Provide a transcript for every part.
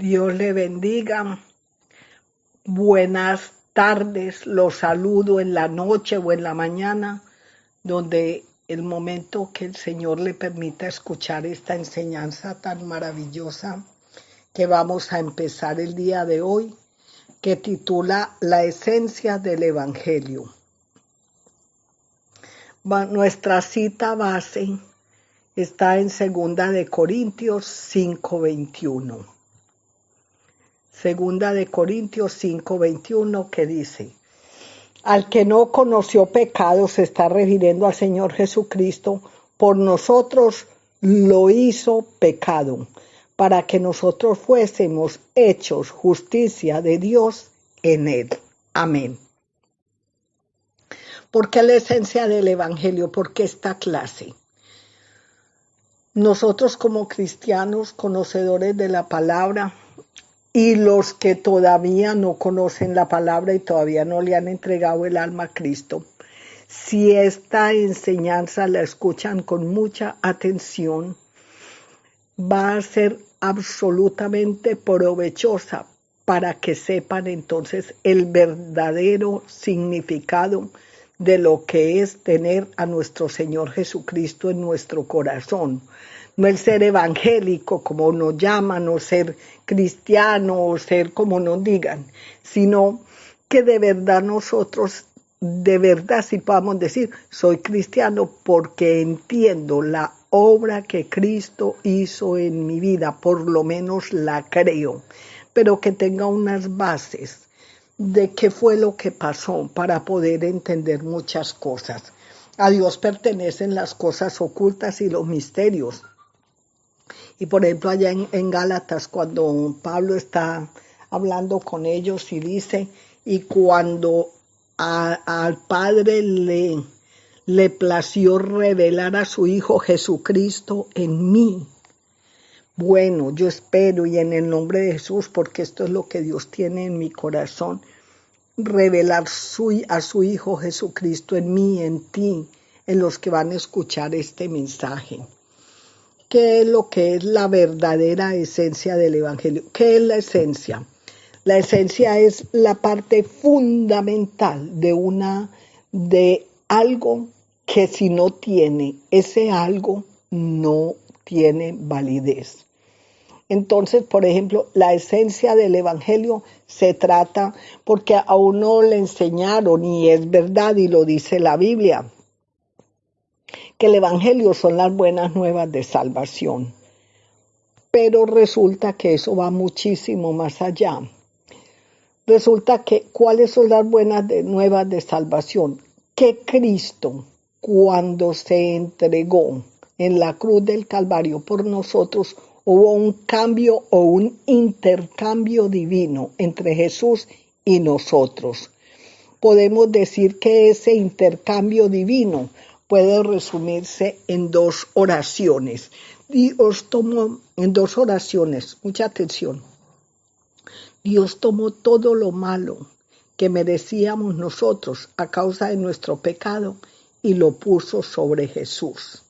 Dios le bendiga. Buenas tardes. Los saludo en la noche o en la mañana, donde el momento que el Señor le permita escuchar esta enseñanza tan maravillosa que vamos a empezar el día de hoy, que titula La esencia del Evangelio. Nuestra cita base está en 2 Corintios 5:21. 2 Corintios 5:21, que dice: al que no conoció pecado, se está refiriendo al Señor Jesucristo, por nosotros lo hizo pecado, para que nosotros fuésemos hechos justicia de Dios en él. Amén. ¿Por qué la esencia del Evangelio? ¿Por qué esta clase? Nosotros como cristianos, conocedores de la palabra, y los que todavía no conocen la palabra y todavía no le han entregado el alma a Cristo, si esta enseñanza la escuchan con mucha atención, va a ser absolutamente provechosa para que sepan entonces el verdadero significado de lo que es tener a nuestro Señor Jesucristo en nuestro corazón. No el ser evangélico, como nos llaman, o ser cristiano, o ser como nos digan, sino que de verdad nosotros, de verdad sí podamos decir, soy cristiano porque entiendo la obra que Cristo hizo en mi vida, por lo menos la creo, pero que tenga unas bases de qué fue lo que pasó para poder entender muchas cosas. A Dios pertenecen las cosas ocultas y los misterios. Y por ejemplo allá en Gálatas, cuando Pablo está hablando con ellos y dice, y cuando al Padre le plació revelar a su Hijo Jesucristo en mí. Bueno, yo espero y en el nombre de Jesús, porque esto es lo que Dios tiene en mi corazón, revelar a su Hijo Jesucristo en mí, en ti, en los que van a escuchar este mensaje. ¿Qué es lo que es la verdadera esencia del Evangelio? ¿Qué es la esencia? La esencia es la parte fundamental de algo que si no tiene, ese algo no tiene validez. Entonces, por ejemplo, la esencia del Evangelio se trata, porque a uno le enseñaron, y es verdad, y lo dice la Biblia, que el Evangelio son las buenas nuevas de salvación. Pero resulta que eso va muchísimo más allá. Resulta que, ¿cuáles son las buenas nuevas de salvación? Que Cristo, cuando se entregó en la cruz del Calvario por nosotros, hubo un cambio o un intercambio divino entre Jesús y nosotros. Podemos decir que ese intercambio divino puede resumirse en dos oraciones. Dios tomó en dos oraciones, mucha atención. Dios tomó todo lo malo que merecíamos nosotros a causa de nuestro pecado y lo puso sobre Jesús.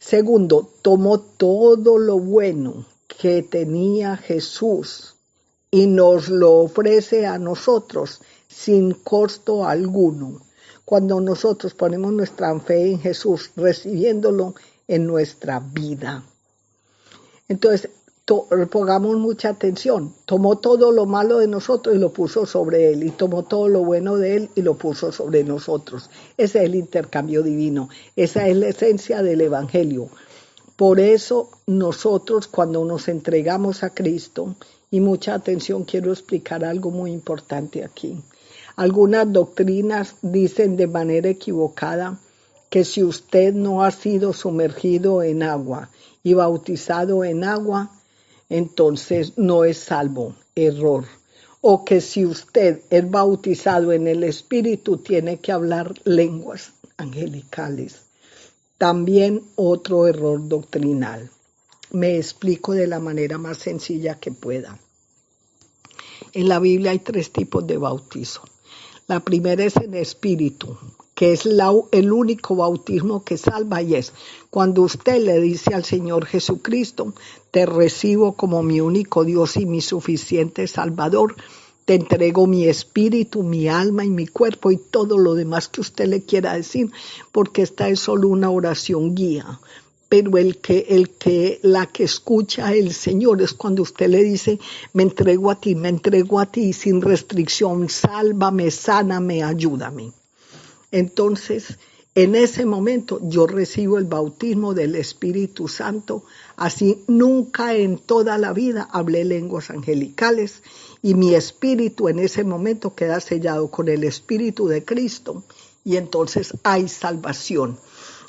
Segundo, tomó todo lo bueno que tenía Jesús y nos lo ofrece a nosotros sin costo alguno. Cuando nosotros ponemos nuestra fe en Jesús, recibiéndolo en nuestra vida. Entonces, pongamos mucha atención. Tomó todo lo malo de nosotros y lo puso sobre Él. Y tomó todo lo bueno de Él y lo puso sobre nosotros. Ese es el intercambio divino. Esa es la esencia del Evangelio. Por eso nosotros, cuando nos entregamos a Cristo, y mucha atención, quiero explicar algo muy importante aquí. Algunas doctrinas dicen de manera equivocada que si usted no ha sido sumergido en agua y bautizado en agua, entonces no es salvo. Error. O que si usted es bautizado en el Espíritu, tiene que hablar lenguas angelicales. También otro error doctrinal. Me explico de la manera más sencilla que pueda. En la Biblia hay tres tipos de bautizo. La primera es en espíritu, que es el único bautismo que salva, y es cuando usted le dice al Señor Jesucristo: te recibo como mi único Dios y mi suficiente Salvador, te entrego mi espíritu, mi alma y mi cuerpo y todo lo demás que usted le quiera decir, porque esta es solo una oración guía. Pero la que escucha el Señor es cuando usted le dice: me entrego a ti, sin restricción, sálvame, sáname, ayúdame. Entonces, en ese momento yo recibo el bautismo del Espíritu Santo. Así nunca en toda la vida hablé lenguas angelicales, y mi espíritu en ese momento queda sellado con el Espíritu de Cristo, y entonces hay salvación.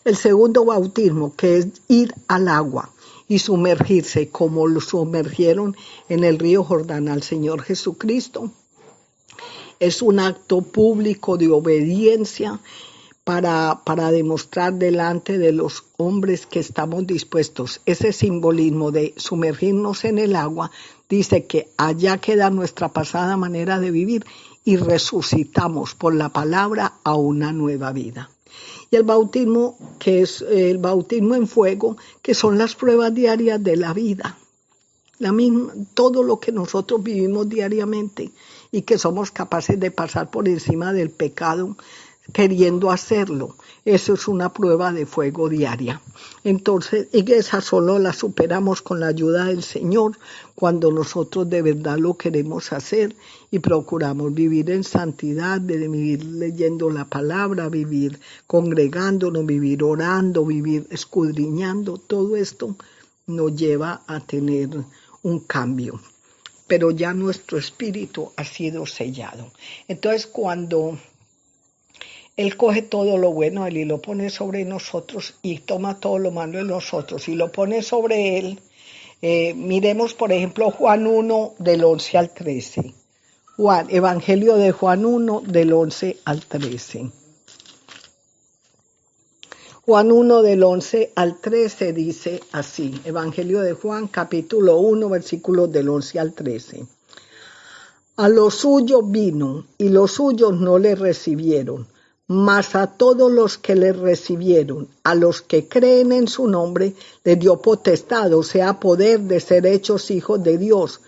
El segundo bautismo, que es ir al agua y sumergirse como lo sumergieron en el río Jordán al Señor Jesucristo, es un acto público de obediencia para demostrar delante de los hombres que estamos dispuestos. Ese simbolismo de sumergirnos en el agua dice que allá queda nuestra pasada manera de vivir y resucitamos por la palabra a una nueva vida. Y el bautismo, que es el bautismo en fuego, que son las pruebas diarias de la vida. Todo lo que nosotros vivimos diariamente y que somos capaces de pasar por encima del pecado queriendo hacerlo, eso es una prueba de fuego diaria. Entonces, y esa solo la superamos con la ayuda del Señor cuando nosotros de verdad lo queremos hacer y procuramos vivir en santidad, de vivir leyendo la palabra, vivir congregándonos, vivir orando, vivir escudriñando. Todo esto nos lleva a tener un cambio, pero ya nuestro espíritu ha sido sellado. Entonces, cuando Él coge todo lo bueno Él y lo pone sobre nosotros, y toma todo lo malo de nosotros y lo pone sobre Él. Miremos, por ejemplo, Juan 1, del 11 al 13. Evangelio de Juan 1, del 11 al 13. Juan 1, del 11 al 13 dice así: Evangelio de Juan, capítulo 1, versículos del 11 al 13. A los suyos vino, y los suyos no le recibieron, mas a todos los que le recibieron, a los que creen en su nombre, les dio potestad, o sea, poder de ser hechos hijos de Dios,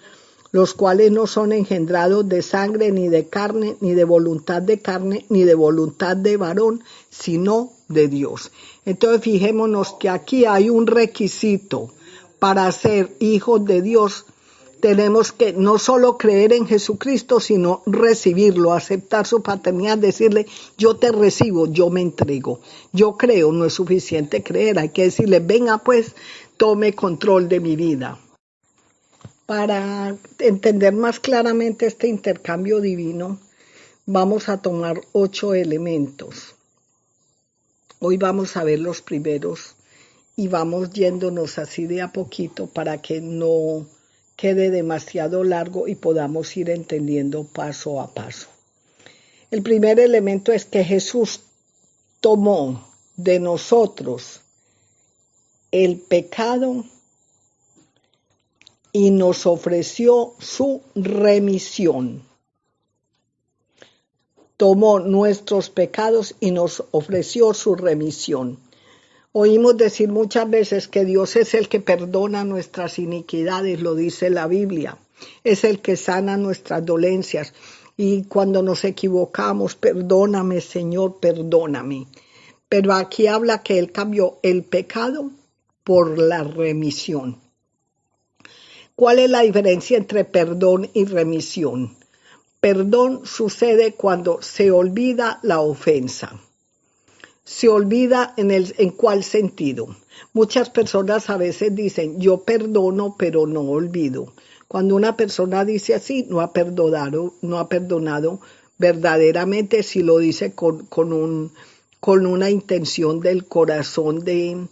los cuales no son engendrados de sangre, ni de carne, ni de voluntad de carne, ni de voluntad de varón, sino de Dios. Entonces fijémonos que aquí hay un requisito para ser hijos de Dios. Tenemos que no solo creer en Jesucristo, sino recibirlo, aceptar su paternidad, decirle: yo te recibo, yo me entrego. Yo creo, no es suficiente creer, hay que decirle: venga pues, tome control de mi vida. Para entender más claramente este intercambio divino, vamos a tomar 8 elementos. Hoy vamos a ver los primeros y vamos yéndonos así de a poquito para que no quede demasiado largo y podamos ir entendiendo paso a paso. El primer elemento es que Jesús tomó de nosotros el pecado y nos ofreció su remisión. Tomó nuestros pecados y nos ofreció su remisión. Oímos decir muchas veces que Dios es el que perdona nuestras iniquidades, lo dice la Biblia. Es el que sana nuestras dolencias. Y cuando nos equivocamos: perdóname, Señor, perdóname. Pero aquí habla que Él cambió el pecado por la remisión. ¿Cuál es la diferencia entre perdón y remisión? Perdón sucede cuando se olvida la ofensa. ¿Se olvida en cuál sentido? Muchas personas a veces dicen: yo perdono, pero no olvido. Cuando una persona dice así, no ha perdonado verdaderamente, si lo dice con una intención del corazón de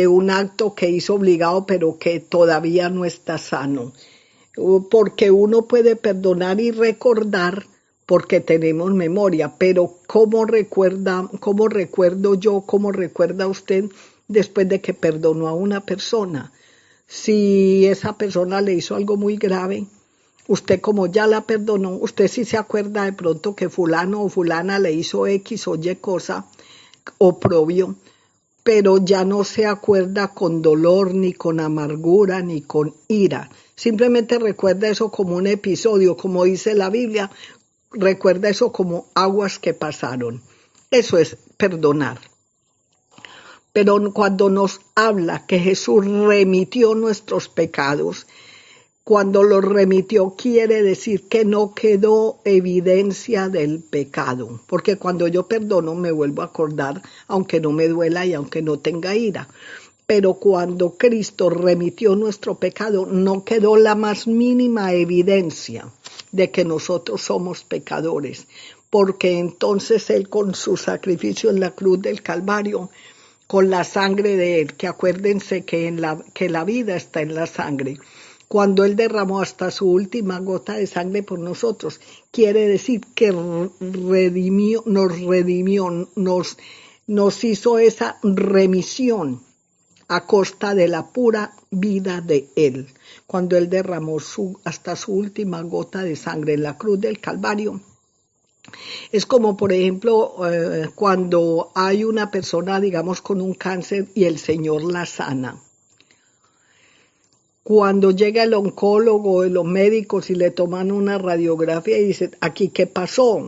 un acto que hizo obligado, pero que todavía no está sano. Porque uno puede perdonar y recordar porque tenemos memoria, pero ¿cómo recuerdo yo, cómo recuerda usted después de que perdonó a una persona? Si esa persona le hizo algo muy grave, usted como ya la perdonó, usted sí se acuerda de pronto que fulano o fulana le hizo X o Y cosa, oprobio, pero ya no se acuerda con dolor, ni con amargura, ni con ira. Simplemente recuerda eso como un episodio, como dice la Biblia, recuerda eso como aguas que pasaron. Eso es perdonar. Pero cuando nos habla que Jesús remitió nuestros pecados, cuando los remitió quiere decir que no quedó evidencia del pecado, porque cuando yo perdono me vuelvo a acordar, aunque no me duela y aunque no tenga ira. Pero cuando Cristo remitió nuestro pecado, no quedó la más mínima evidencia de que nosotros somos pecadores, porque entonces Él con su sacrificio en la cruz del Calvario, con la sangre de Él, que acuérdense que la vida está en la sangre, cuando Él derramó hasta su última gota de sangre por nosotros, quiere decir que nos hizo esa remisión a costa de la pura vida de Él. Cuando Él derramó hasta su última gota de sangre en la cruz del Calvario, es como, por ejemplo, cuando hay una persona, digamos, con un cáncer y el Señor la sana. Cuando llega el oncólogo y los médicos y le toman una radiografía y dicen, ¿aquí qué pasó?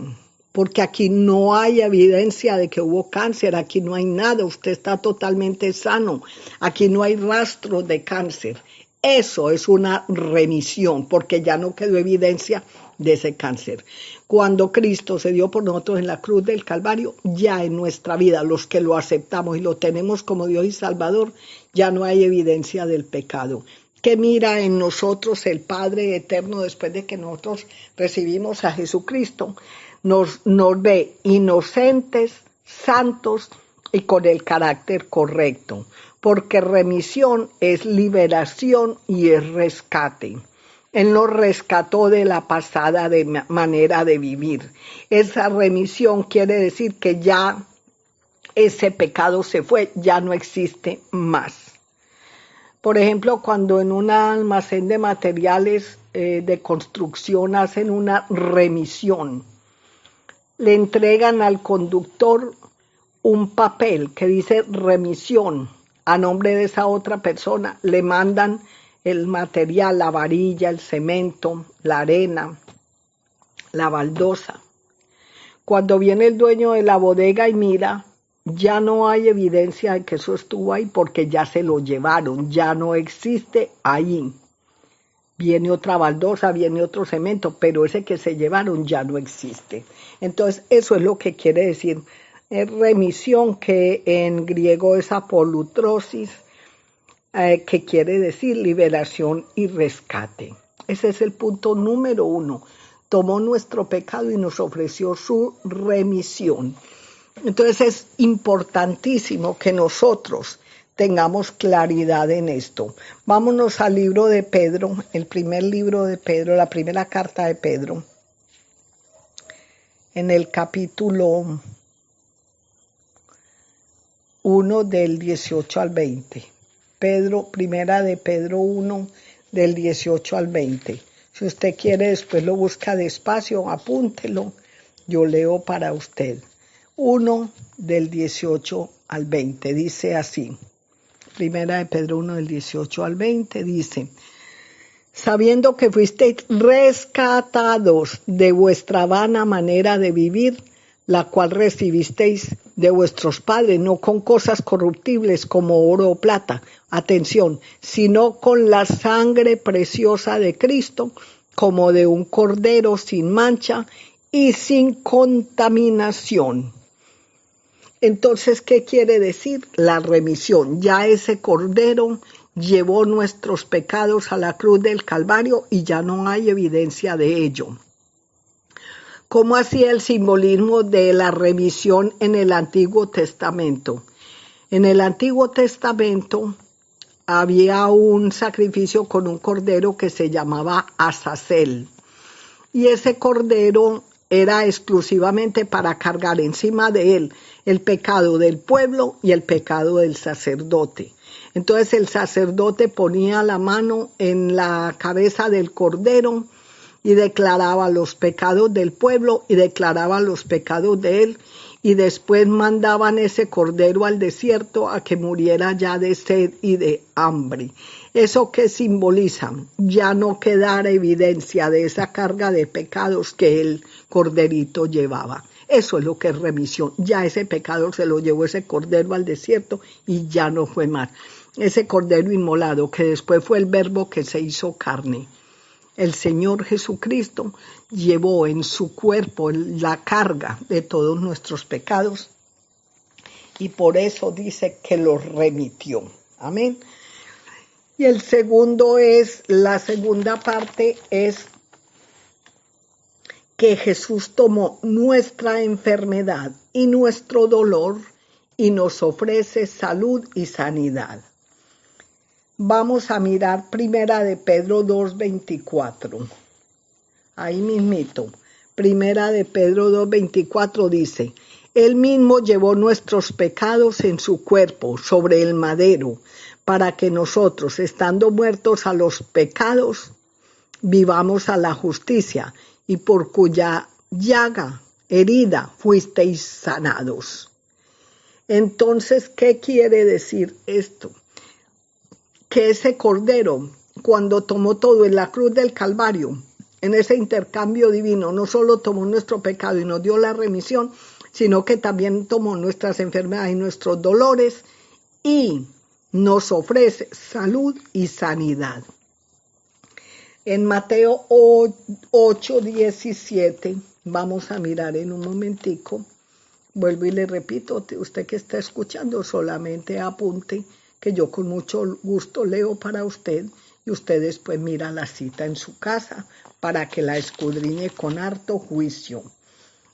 Porque aquí no hay evidencia de que hubo cáncer, aquí no hay nada, usted está totalmente sano, aquí no hay rastro de cáncer. Eso es una remisión, porque ya no quedó evidencia de ese cáncer. Cuando Cristo se dio por nosotros en la cruz del Calvario, ya en nuestra vida, los que lo aceptamos y lo tenemos como Dios y Salvador, ya no hay evidencia del pecado. Que mira en nosotros el Padre eterno después de que nosotros recibimos a Jesucristo, nos ve inocentes, santos y con el carácter correcto, porque remisión es liberación y es rescate. Él nos rescató de la pasada manera de vivir. Esa remisión quiere decir que ya ese pecado se fue, ya no existe más. Por ejemplo, cuando en un almacén de materiales de construcción hacen una remisión, le entregan al conductor un papel que dice remisión a nombre de esa otra persona, le mandan el material, la varilla, el cemento, la arena, la baldosa. Cuando viene el dueño de la bodega y mira, ya no hay evidencia de que eso estuvo ahí porque ya se lo llevaron, ya no existe ahí. Viene otra baldosa, viene otro cemento, pero ese que se llevaron ya no existe. Entonces, eso es lo que quiere decir remisión, que en griego es apolutrosis, que quiere decir liberación y rescate. Ese es el punto número 1. Tomó nuestro pecado y nos ofreció su remisión. Entonces es importantísimo que nosotros tengamos claridad en esto. Vámonos al libro de Pedro, el primer libro de Pedro, la primera carta de Pedro, en el capítulo 1 del 18 al 20. Primera de Pedro 1 del 18 al 20. Si usted quiere, después lo busca despacio, apúntelo, yo leo para usted. 1 del 18 al 20, dice así. Primera de Pedro 1 del 18 al 20, dice: sabiendo que fuisteis rescatados de vuestra vana manera de vivir, la cual recibisteis de vuestros padres, no con cosas corruptibles como oro o plata, atención, sino con la sangre preciosa de Cristo, como de un cordero sin mancha y sin contaminación. Entonces, ¿qué quiere decir? La remisión. Ya ese cordero llevó nuestros pecados a la cruz del Calvario y ya no hay evidencia de ello. ¿Cómo hacía el simbolismo de la remisión en el Antiguo Testamento? En el Antiguo Testamento había un sacrificio con un cordero que se llamaba Azazel. Y ese cordero era exclusivamente para cargar encima de él el pecado del pueblo y el pecado del sacerdote. Entonces el sacerdote ponía la mano en la cabeza del cordero y declaraba los pecados del pueblo y declaraba los pecados de él, y después mandaban ese cordero al desierto a que muriera ya de sed y de hambre. ¿Eso qué simboliza? Ya no quedara evidencia de esa carga de pecados que el corderito llevaba. Eso es lo que es remisión. Ya ese pecado se lo llevó ese cordero al desierto y ya no fue más. Ese cordero inmolado que después fue el verbo que se hizo carne. El Señor Jesucristo llevó en su cuerpo la carga de todos nuestros pecados y por eso dice que los remitió. Amén. Y el segundo es, la segunda parte es que Jesús tomó nuestra enfermedad y nuestro dolor y nos ofrece salud y sanidad. Vamos a mirar primera de Pedro 2:24. Ahí mismito. Primera de Pedro 2:24 dice, Él mismo llevó nuestros pecados en su cuerpo sobre el madero, para que nosotros, estando muertos a los pecados, vivamos a la justicia, y por cuya llaga, herida, fuisteis sanados. Entonces, ¿qué quiere decir esto? Que ese cordero, cuando tomó todo en la cruz del Calvario, en ese intercambio divino, no solo tomó nuestro pecado y nos dio la remisión, sino que también tomó nuestras enfermedades y nuestros dolores y nos ofrece salud y sanidad. En Mateo 8:17, vamos a mirar en un momentico, vuelvo y le repito, usted que está escuchando solamente apunte, que yo con mucho gusto leo para usted y usted después mira la cita en su casa para que la escudriñe con harto juicio.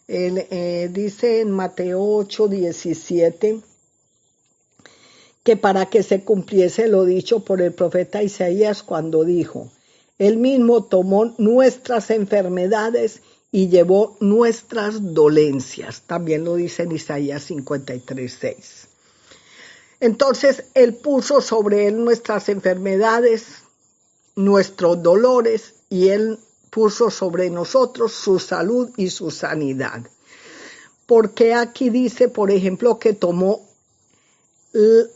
Él dice en Mateo 8:17 que para que se cumpliese lo dicho por el profeta Isaías cuando dijo, Él mismo tomó nuestras enfermedades y llevó nuestras dolencias. También lo dice en Isaías 53:6. Entonces, Él puso sobre Él nuestras enfermedades, nuestros dolores, y Él puso sobre nosotros su salud y su sanidad. Porque aquí dice, por ejemplo, que tomó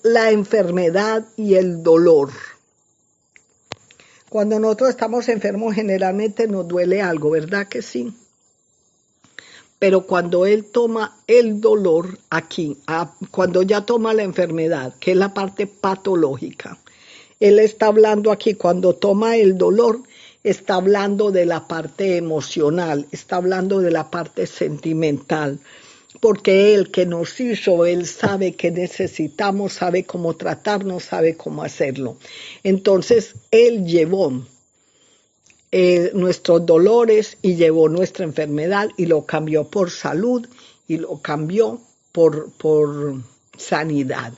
la enfermedad y el dolor. Cuando nosotros estamos enfermos, generalmente nos duele algo, ¿verdad que sí? Pero cuando Él toma el dolor aquí, cuando ya toma la enfermedad, que es la parte patológica, Él está hablando aquí, cuando toma el dolor, está hablando de la parte emocional, está hablando de la parte sentimental, porque Él que nos hizo, Él sabe que necesitamos, sabe cómo tratarnos, sabe cómo hacerlo. Entonces, Él llevó nuestros dolores y llevó nuestra enfermedad y lo cambió por salud y lo cambió por sanidad.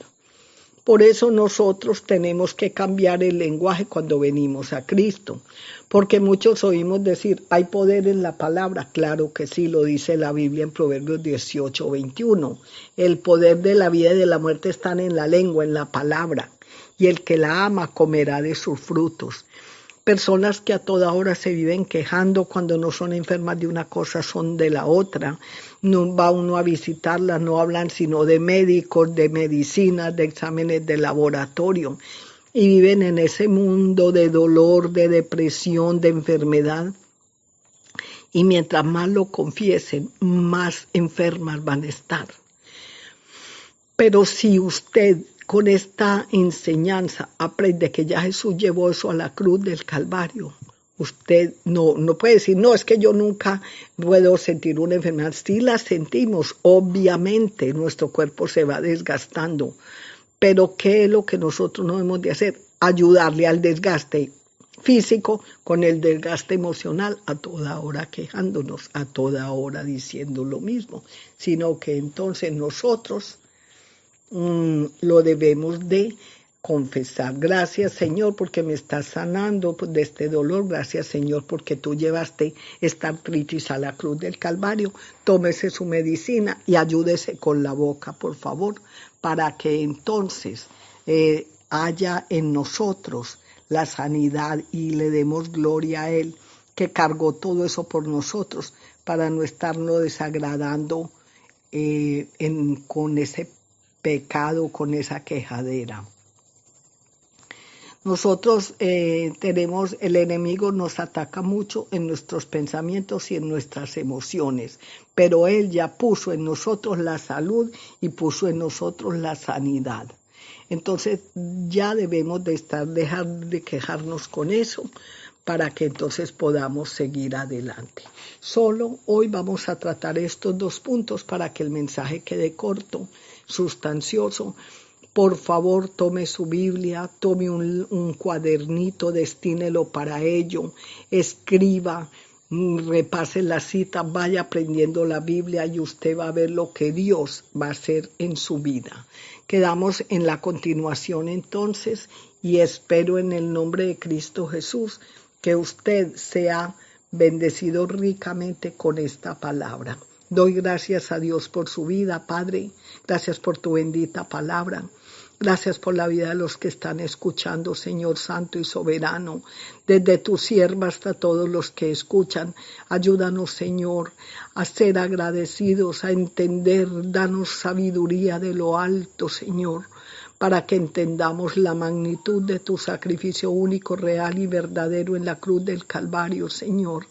Por eso nosotros tenemos que cambiar el lenguaje cuando venimos a Cristo, porque muchos oímos decir, ¿hay poder en la palabra? Claro que sí, lo dice la Biblia en Proverbios 18:21. El poder de la vida y de la muerte están en la lengua, en la palabra, y el que la ama comerá de sus frutos. Personas que a toda hora se viven quejando cuando no son enfermas de una cosa, son de la otra. No va uno a visitarlas, no hablan sino de médicos, de medicinas, de exámenes de laboratorio. Y viven en ese mundo de dolor, de depresión, de enfermedad. Y mientras más lo confiesen, más enfermas van a estar. Pero si usted con esta enseñanza aprende que ya Jesús llevó eso a la cruz del Calvario, usted no puede decir, no, es que yo nunca puedo sentir una enfermedad. Sí la sentimos, obviamente nuestro cuerpo se va desgastando, pero ¿qué es lo que nosotros no debemos de hacer? Ayudarle al desgaste físico con el desgaste emocional, a toda hora quejándonos, a toda hora diciendo lo mismo, sino que entonces nosotros lo debemos de confesar. Gracias, Señor, porque me estás sanando de este dolor. Gracias, Señor, porque tú llevaste esta artritis a la cruz del Calvario. Tómese su medicina y ayúdese con la boca, por favor, para que entonces haya en nosotros la sanidad y le demos gloria a Él, que cargó todo eso por nosotros para no estarnos desagradando con ese pecado, con esa quejadera. Nosotros el enemigo nos ataca mucho en nuestros pensamientos y en nuestras emociones, pero él ya puso en nosotros la salud y puso en nosotros la sanidad. Entonces ya debemos dejar de quejarnos con eso para que entonces podamos seguir adelante. Solo hoy vamos a tratar estos 2 puntos para que el mensaje quede corto, sustancioso. Por favor, tome su Biblia, tome un cuadernito, destínelo para ello, escriba, repase la cita, vaya aprendiendo la Biblia y usted va a ver lo que Dios va a hacer en su vida. Quedamos en la continuación entonces y espero en el nombre de Cristo Jesús que usted sea bendecido ricamente con esta palabra. Doy gracias a Dios por su vida, Padre. Gracias por tu bendita palabra. Gracias por la vida de los que están escuchando, Señor Santo y Soberano. Desde tu sierva hasta todos los que escuchan. Ayúdanos, Señor, a ser agradecidos, a entender. Danos sabiduría de lo alto, Señor, para que entendamos la magnitud de tu sacrificio único, real y verdadero en la cruz del Calvario, Señor.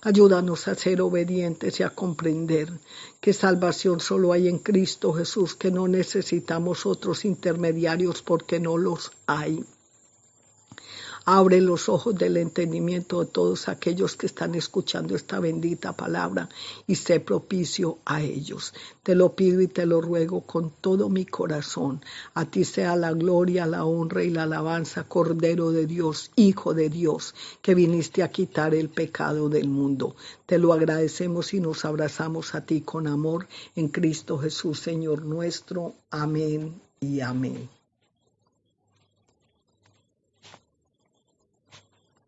Ayúdanos a ser obedientes y a comprender que salvación solo hay en Cristo Jesús, que no necesitamos otros intermediarios porque no los hay. Abre los ojos del entendimiento de todos aquellos que están escuchando esta bendita palabra y sé propicio a ellos. Te lo pido y te lo ruego con todo mi corazón. A ti sea la gloria, la honra y la alabanza, Cordero de Dios, Hijo de Dios, que viniste a quitar el pecado del mundo. Te lo agradecemos y nos abrazamos a ti con amor en Cristo Jesús, Señor nuestro. Amén y amén.